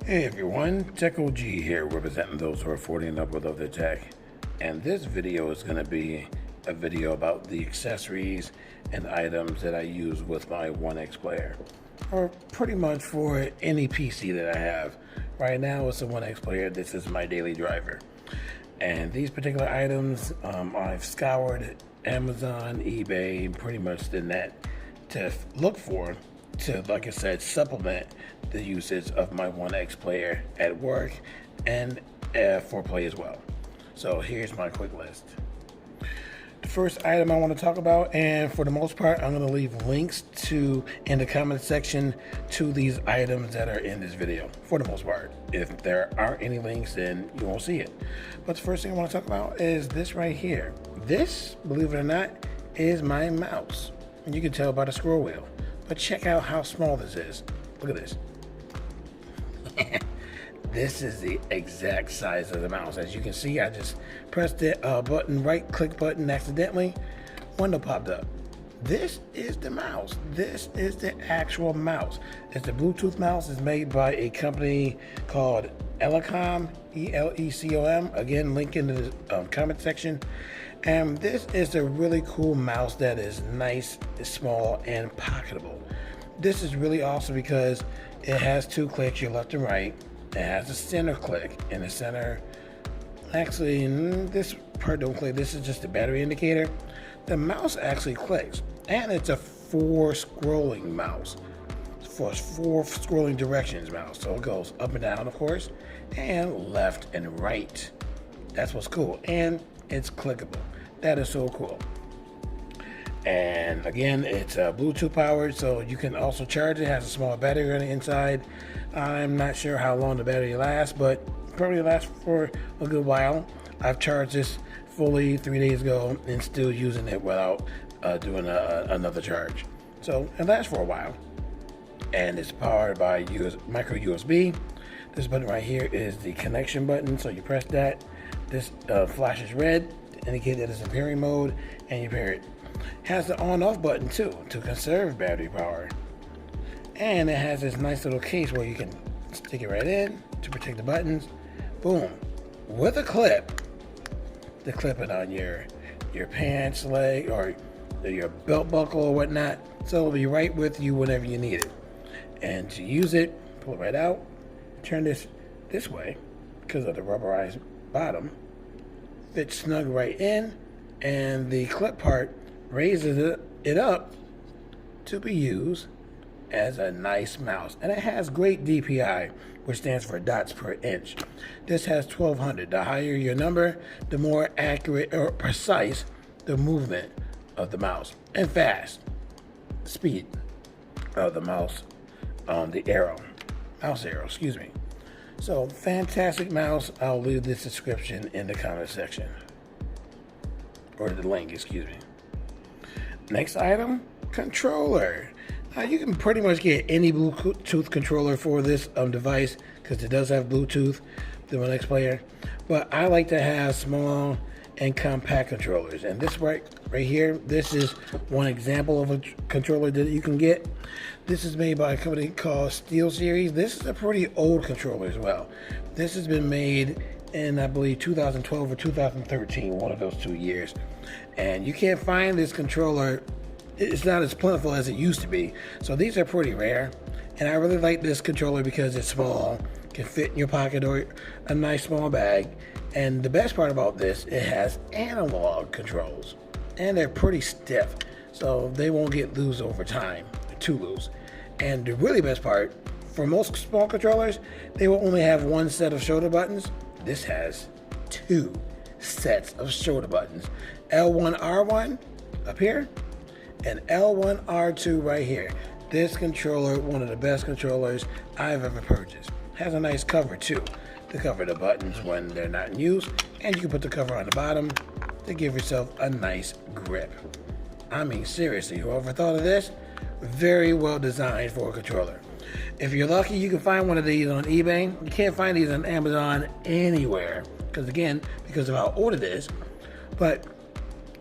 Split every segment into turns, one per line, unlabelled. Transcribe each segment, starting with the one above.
Hey everyone, Tech OG here, representing those who are 40 and up with their tech. And this video is going to be a video about the accessories and items that I use with my OneXPlayer, or pretty much for any PC that I have. Right now it's a OneXPlayer. This is my daily driver. And these particular items, I've scoured Amazon, eBay, and pretty much the net to look for to, like I said, supplement the usage of my OneXPlayer at work and for play as well. So here's my quick list. The first item I want to talk about, and for the most part I'm going to leave links to in the comment section to these items that are in this video for the most part. If there aren't any links, then you won't see it. But the first thing I want to talk about is this right here. This, believe it or not, is my mouse. And you can tell by the scroll wheel. But check out how small this is. Look at this. This is the exact size of the mouse. As you can see, I just pressed the right click button accidentally. Window popped up. This is the mouse. This is the actual mouse. It's the Bluetooth mouse. It's made by a company called Elecom, E-L-E-C-O-M. Again, link in the comment section. And this is a really cool mouse that is nice, small, and pocketable. This is really awesome because it has two clicks, your left and right. It has a center click in the center. Actually, this part don't click. This is just a battery indicator. The mouse actually clicks, and it's a four scrolling mouse. For four scrolling directions mouse. So it goes up and down, of course, and left and right. That's what's cool. And it's clickable. That is so cool. And again, it's Bluetooth powered, so you can also charge it. It has a small battery on the inside. I'm not sure how long the battery lasts, but probably lasts for a good while. I've charged this fully 3 days ago and still using it without doing another charge. So it lasts for a while. And it's powered by micro USB. This button right here is the connection button, so you press that. This flashes red to indicate that it's in pairing mode, and you pair it. Has the on-off button too to conserve battery power, and it has this nice little case where you can stick it right in to protect the buttons. Boom, with a clip to clip it on your pants leg or your belt buckle or whatnot, so it'll be right with you whenever you need it. And to use it, pull it right out, turn this way because of the rubberized bottom, fits snug right in, and the clip part raises it up to be used as a nice mouse. And it has great DPI, which stands for dots per inch. This has 1200. The higher your number, the more accurate or precise the movement of the mouse, and fast speed of the mouse on the mouse arrow, excuse me. So fantastic mouse. I'll leave this description in the comment section, or the link, excuse me. Next item, controller. Now you can pretty much get any Bluetooth controller for this device because it does have Bluetooth, the OneXPlayer. But I like to have small and compact controllers. And this right here, this is one example of a controller that you can get. This is made by a company called SteelSeries. This is a pretty old controller as well. This has been made in, I believe, 2012 or 2013, one of those 2 years. And you can't find this controller. It's not as plentiful as it used to be. So these are pretty rare. And I really like this controller because it's small, can fit in your pocket or a nice small bag. And the best part about this, it has analog controls. And they're pretty stiff, so they won't get loose over time, too loose. And the really best part, for most small controllers, they will only have one set of shoulder buttons. This has two sets of shoulder buttons. L1, R1 up here, and L1, R2 right here. This controller, one of the best controllers I've ever purchased. Has a nice cover too, to cover the buttons when they're not in use. And you can put the cover on the bottom to give yourself a nice grip. I mean, seriously, whoever thought of this, very well designed for a controller. If you're lucky, you can find one of these on eBay. You can't find these on Amazon anywhere because of how old it is. But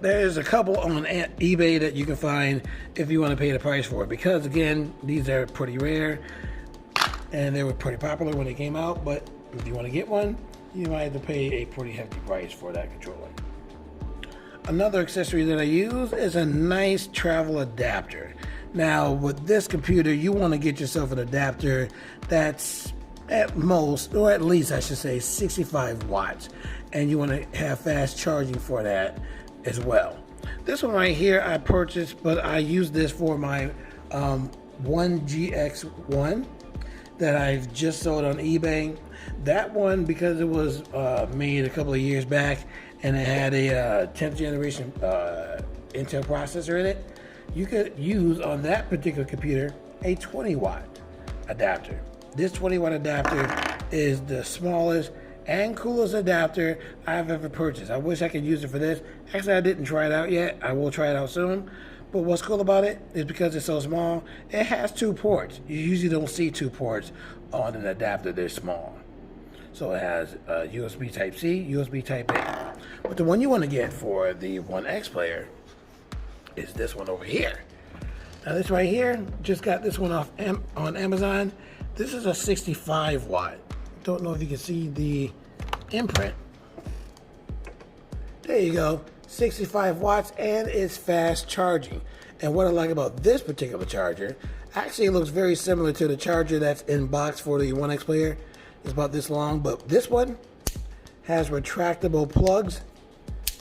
there's a couple on eBay that you can find if you want to pay the price for it, because again, these are pretty rare. and they were pretty popular when they came out, but if you want to get one, you might have to pay a pretty hefty price for that controller. Another accessory that I use is a nice travel adapter. Now with this computer, you want to get yourself an adapter that's at most, or at least I should say, 65 watts, and you want to have fast charging for that as well. This one right here I purchased, but I use this for my OneGX1 that I've just sold on eBay. That one, because it was made a couple of years back and it had a 10th generation Intel processor in it, you could use on that particular computer a 20 watt adapter. This 20 watt adapter is the smallest and coolest adapter I've ever purchased. I wish I could use it for this. Actually, I didn't try it out yet. I will try it out soon. But what's cool about it is because it's so small, it has 2 ports. You usually don't see 2 ports on an adapter this small. So it has USB Type-C, USB Type-A. But the one you want to get for the OneXPlayer is this one over here. Now this right here, just got this one off on Amazon. This is a 65 watt. Don't know if you can see the imprint. There you go, 65 watts, and it's fast charging. And what I like about this particular charger, actually it looks very similar to the charger that's in box for the OneXPlayer. It's about this long, but this one has retractable plugs,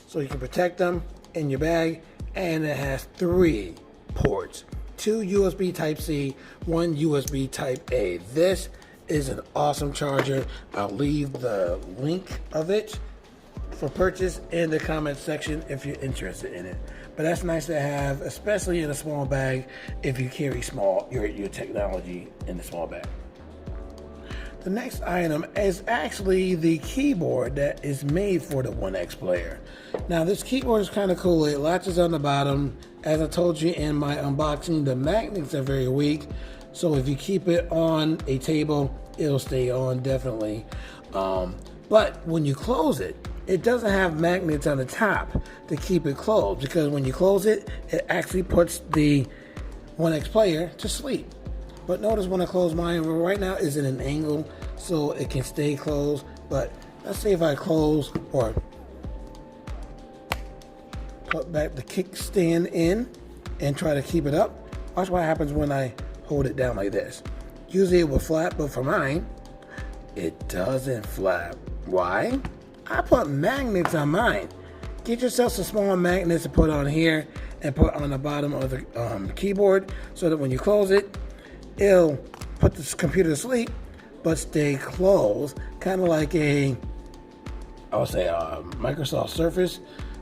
so you can protect them in your bag, and it has 3 ports. 2 USB Type-C, 1 USB Type-A. This is an awesome charger. I'll leave the link of it for purchase in the comment section if you're interested in it. But that's nice to have, especially in a small bag if you carry your technology in the small bag. The next item is actually the keyboard that is made for the OneXPlayer. Now this keyboard is kind of cool. It latches on the bottom. As I told you in my unboxing, the magnets are very weak. So if you keep it on a table, it'll stay on definitely. But when you close it, it doesn't have magnets on the top to keep it closed, because when you close it, it actually puts the OneXPlayer to sleep. But notice when I close mine, right now is in an angle so it can stay closed. But let's see if I close or put back the kickstand in and try to keep it up. Watch what happens when I hold it down like this. Usually it will flap, but for mine, it doesn't flap. Why? I put magnets on mine. Get yourself some small magnets to put on here and put on the bottom of the keyboard, so that when you close it, it'll put this computer to sleep but stay closed, kind of like a Microsoft Surface.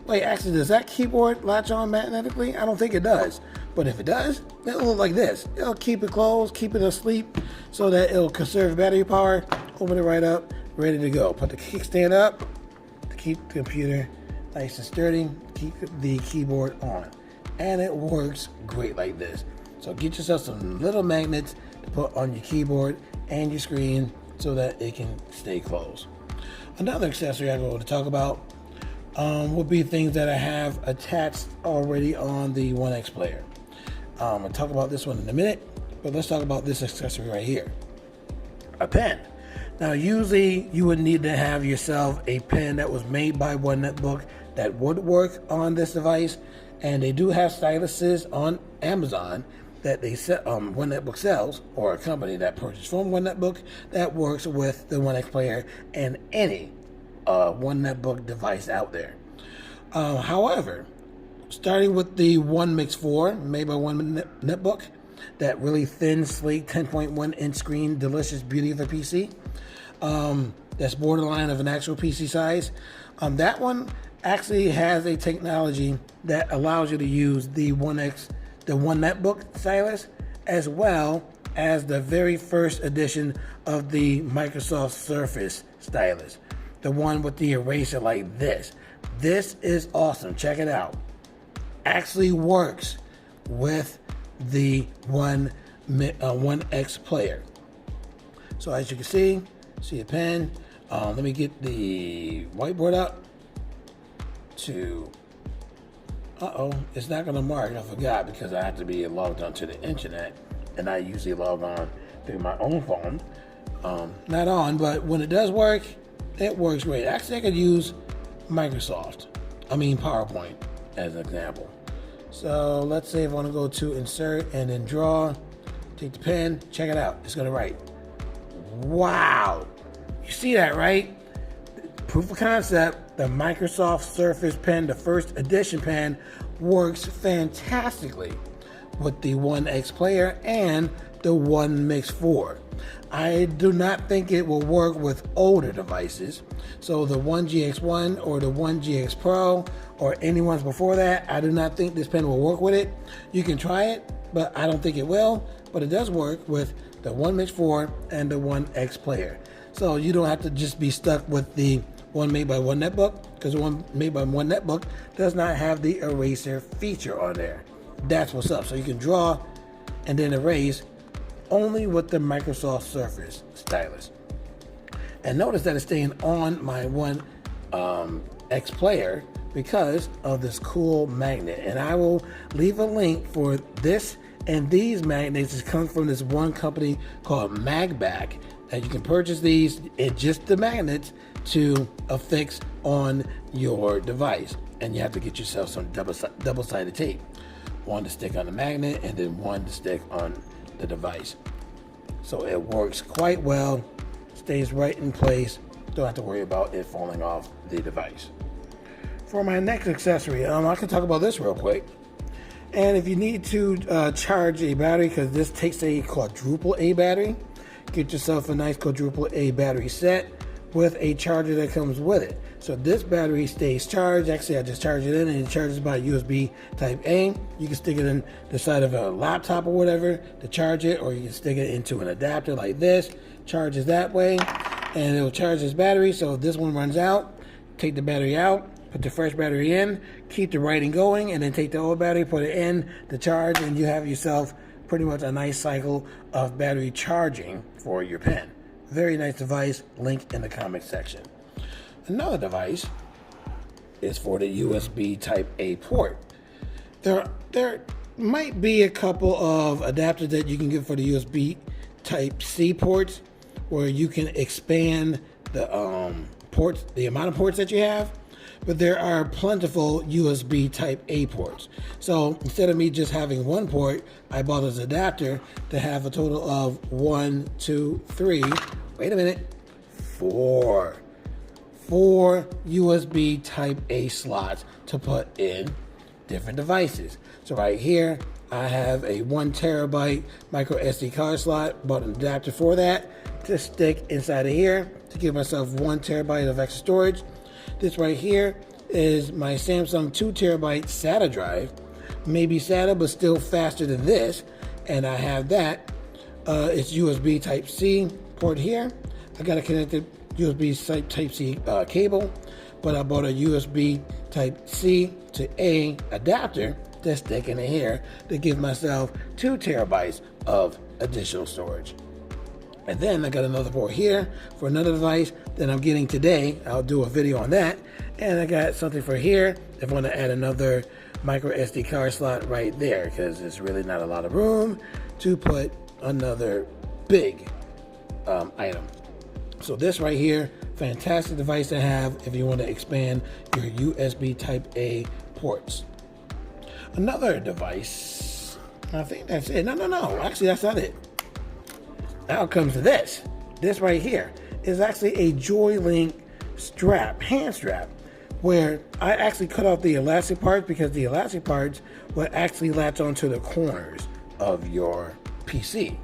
Wait, actually, does that keyboard latch on magnetically? I don't think it does, but if it does, it'll look like this. It'll keep it closed, keep it asleep, so that it'll conserve battery power. Open it right up, ready to go. Put the kickstand up to keep the computer nice and sturdy, keep the keyboard on, and it works great like this. So get yourself some little magnets to put on your keyboard and your screen so that it can stay closed. Another accessory I go to talk about would be things that I have attached already on the OneXPlayer. I'll talk about this one in a minute, but let's talk about this accessory right here. A pen. Now usually you would need to have yourself a pen that was made by One Netbook that would work on this device, and they do have styluses on Amazon that they One Netbook sells, or a company that purchased from One Netbook that works with the OneXPlayer and any One Netbook device out there. However, starting with the One Mix 4 made by One Netbook, that really thin, sleek 10.1 inch screen, delicious beauty of a PC, that's borderline of an actual PC size. That one actually has a technology that allows you to use the One Netbook stylus, as well as the very first edition of the Microsoft Surface stylus, the one with the eraser like this. This is awesome. Check it out. Actually works with the OneXPlayer. So as you can see a pen. Let me get the whiteboard up to. It's not going to mark. I forgot, because I have to be logged onto the internet, and I usually log on through my own phone. not on, but when it does work, it works great. Actually, I could use PowerPoint as an example. So let's say if I want to go to insert and then draw, take the pen, check it out. It's going to write. Wow. You see that, right? Proof of concept, the Microsoft Surface Pen, the first edition pen, works fantastically with the OneXPlayer and the OneMix 4. I do not think it will work with older devices. So the 1GX1 or the 1GX Pro or any ones before that, I do not think this pen will work with it. You can try it, but I don't think it will. But it does work with the OneMix 4 and the OneXPlayer. So you don't have to just be stuck with the one made by One Netbook, because the one made by One Netbook does not have the eraser feature on there. That's what's up. So you can draw and then erase only with the Microsoft Surface stylus. And notice that it's staying on my OneXPlayer because of this cool magnet. And I will leave a link for this and these magnets. It comes from this one company called Magback. And you can purchase these in just the magnets to affix on your device. And you have to get yourself some double-sided tape. One to stick on the magnet and then one to stick on the device. So it works quite well, stays right in place, don't have to worry about it falling off the device. For my next accessory, I can talk about this real quick. And if you need to charge a battery, because this takes a quadruple A battery, get yourself a nice quadruple A battery set with a charger that comes with it. So this battery stays charged. Actually, I just charge it in and it charges by USB type A. You can stick it in the side of a laptop or whatever to charge it, or you can stick it into an adapter like this, charges that way, and it will charge this battery. So if this one runs out, take the battery out, put the fresh battery in, keep the writing going, and then take the old battery, put it in the charge, and you have yourself pretty much a nice cycle of battery charging for your pen. Very nice device, link in the comment section. Another device is for the USB type A port. There might be a couple of adapters that you can get for the USB type C ports where you can expand the ports, the amount of ports that you have, but there are plentiful USB type A ports. So instead of me just having one port, I bought this adapter to have a total of 1, 2, 3, wait a minute, 4 USB type A slots to put in different devices. So right here, I have a 1 terabyte micro SD card slot, bought an adapter for that to stick inside of here to give myself 1 terabyte of extra storage. This right here is my Samsung 2 terabyte SATA drive, maybe SATA, but still faster than this. And I have that. It's USB type C port here. I got a connected USB type C cable, but I bought a USB type C to A adapter to stick in here to give myself 2 terabytes of additional storage. And then I got another port here for another device that I'm getting today. I'll do a video on that. And I got something for here if I want to add another micro SD card slot right there, because there's really not a lot of room to put another big item. So this right here, fantastic device to have if you want to expand your USB type A ports. Another device, I think that's it. No, actually that's not it. Now it comes to this. This right here is actually a Joy-Link strap, hand strap, where I actually cut off the elastic parts because the elastic parts will actually latch onto the corners of your PC.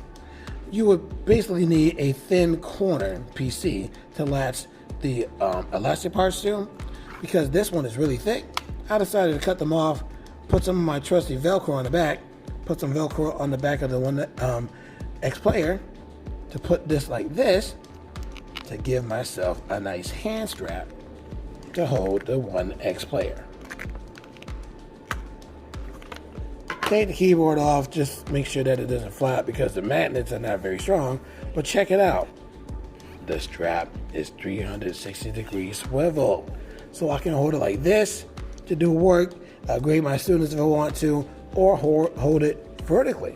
You would basically need a thin corner PC to latch the elastic parts to, because this one is really thick. I decided to cut them off, put some of my trusty Velcro on the back, put some Velcro on the back of the OneXPlayer to put this like this to give myself a nice hand strap to hold the OneXPlayer. Take the keyboard off, just make sure that it doesn't flap because the magnets are not very strong, but check it out. The strap is 360 degree swivel, so I can hold it like this to do work, grade my students if I want to, or hold it vertically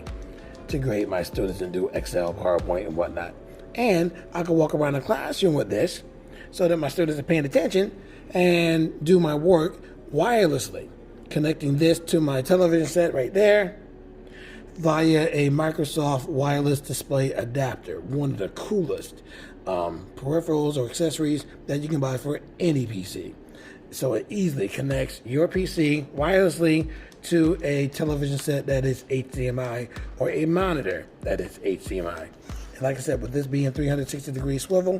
to grade my students and do Excel, PowerPoint, and whatnot. And I can walk around the classroom with this so that my students are paying attention and do my work wirelessly, connecting this to my television set right there via a Microsoft wireless display adapter, one of the coolest peripherals or accessories that you can buy for any PC. So it easily connects your PC wirelessly to a television set that is HDMI or a monitor that is HDMI. And like I said, with this being 360-degree swivel,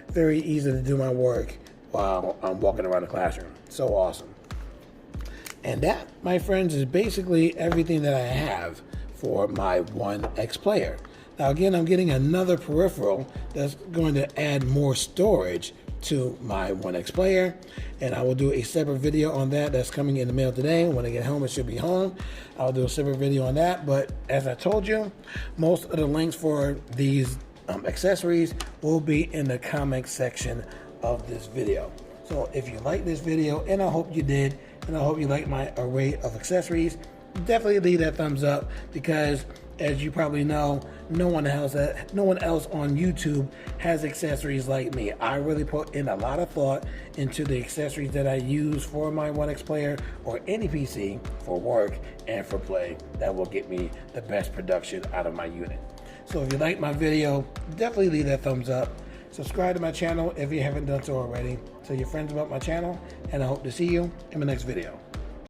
very easy to do my work while I'm walking around the classroom. So awesome. And that, my friends, is basically everything that I have for my OneXPlayer. Now again, I'm getting another peripheral that's going to add more storage to my OneXPlayer, and I will do a separate video on that. That's coming in the mail today. When I get home, it should be home. I'll do a separate video on that, but as I told you, most of the links for these accessories will be in the comment section of this video. So if you like this video, and I hope you did, and I hope you like my array of accessories, definitely leave that thumbs up, because as you probably know, no one else on YouTube has accessories like me. I really put in a lot of thought into the accessories that I use for my OneXPlayer or any PC for work and for play that will get me the best production out of my unit. So if you like my video, definitely leave that thumbs up. Subscribe to my channel if you haven't done so already. Tell your friends about my channel, and I hope to see you in the next video.